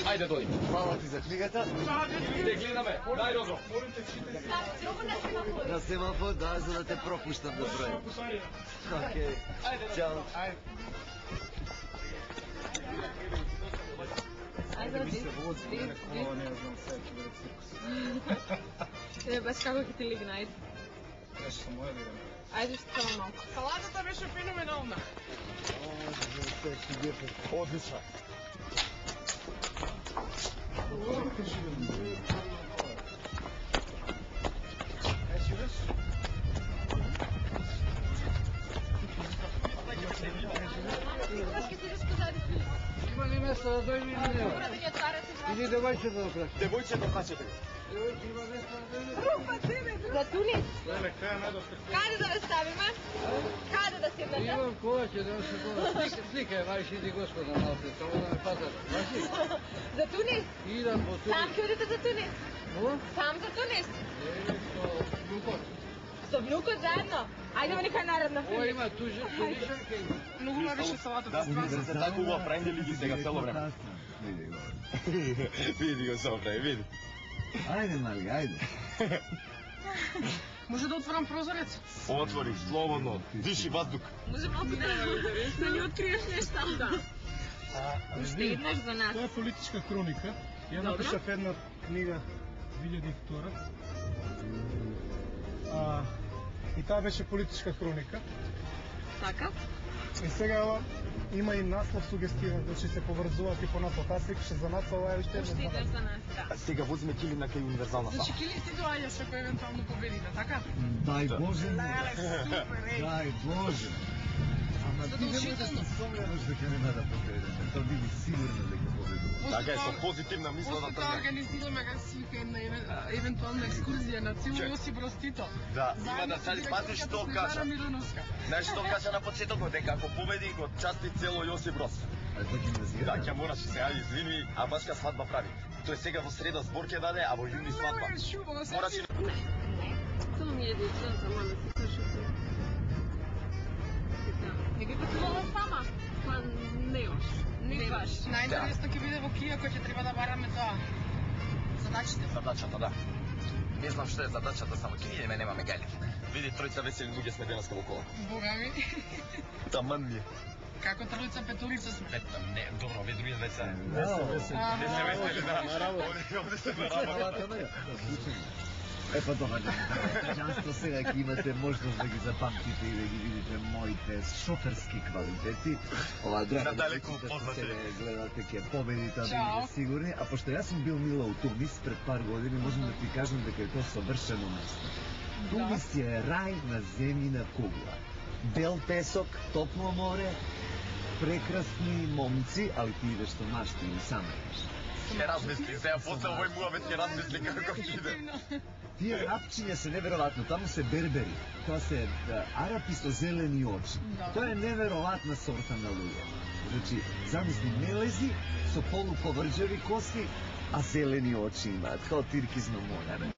Ajde, dođi. Hvala ti za knjigata. Ide, gledame, daj Rozo. Na semafor, da, za da te propuštam da brojim. Okej, čao. Ajde, odi. Baš kako ti ligne, ajde. Ja što sam moja ligne. Ajde što samo malko. Salatата беше феноменална. Odlično. Има ли место да дойде или няма? Или девойче да опраш? Девойче да пачете. Девойче има место да дойде? За Тунис? Леле, кај е најдостър? Каде да ставиме? Каде да седнете? Имам колаče, да се кола. Слика е, ваш иди господа малце, само да ме пазате. Ваши? За Тунис? Идам по Тунис. Сам ќе одите за Тунис? Ова? Сам за Тунис? Со внукот. Со внукот заедно? Ајдемо некој наредна Ова Филип. има тужанка и... Многу ме беше салатата. Да се така го правили ги сега цело време. Види го само прави, види. Ajde, mali, ajde. Може да отворам прозорец? Отвори, слободно, диши ваздух. Може малку да ни откриеш нешта? Да. Уште еднаш за нас. Тоа е политичка хроника. Ја Добро. напишав една книга 2002. И таа беше политичка хроника. Така? И сега има и наслов сугестивен, значи се поврзуваат и понатат. Аз викаше за нас, ова е уште Уште една еднаш за нас, да. Сега возиме килина кај универзална Значи сала. Кили ти доаѓаш ако евентуално победите, така? Daj Bože mi. Леле, супер, еј. Daj Bože. Ама ти не можеш да сомневаш дека нема да победите. Тоа биде сигурно дека победува. Така е, со позитивна мисла да После тоа тргне. организираме га свика една евентуална екскурзија на Цило Чек. Јосип Брос Тито. Да, има да сади, пази што кажа. Знаеш што кажа на почетокот, дека ако победи го части цело Јосип Брос. А тоа ќе ме Да, ќе мораш се јави, извини, а башка свадба прави. Тој сега во среда збор ќе даде, а во јуни свадба. Мораш и... Само ми е дечен, само да се слушате. Не би пътувала сама? Па не još. Не баш. Најинтересно ќе биде во Кија кој ќе треба да бараме тоа. Задачите. Задачата, да. Не знам што е задачата, само ќе видиме, немаме гајли. Види, тројца весели луѓе сме денеска во кола. Бога ми. Таман ми е. Како тројца петорица сме. Не, добро, овие други две се. Не се весели. Не се весели, да. Овде се на работа. Па добар ден. Граѓанство сега ќе имате можност да ги запамтите и да ги видите моите шоферски квалитети. Ова драго Надалеку да познати. се гледате ќе победите, да Чао. бидете сигурни. А пошто јас сум бил Мила у Тунис пред пар години, можам да ти кажам дека е тоа совршено место. Тунис е рај на земјина кугла. Бел песок, топло море, прекрасни момци, али ти идеш со машти или сама идеш. Ќе размисли, сега после овој муавет ќе размисли како ќе иде. Тие арапчиња се неверојатно, таму се бербери. Тоа се арапи со зелени очи. Да. Тоа е неверојатна сорта на луѓе. Значи, замисли мелези со полуповрџави коси, а зелени очи имаат, као тиркизно море.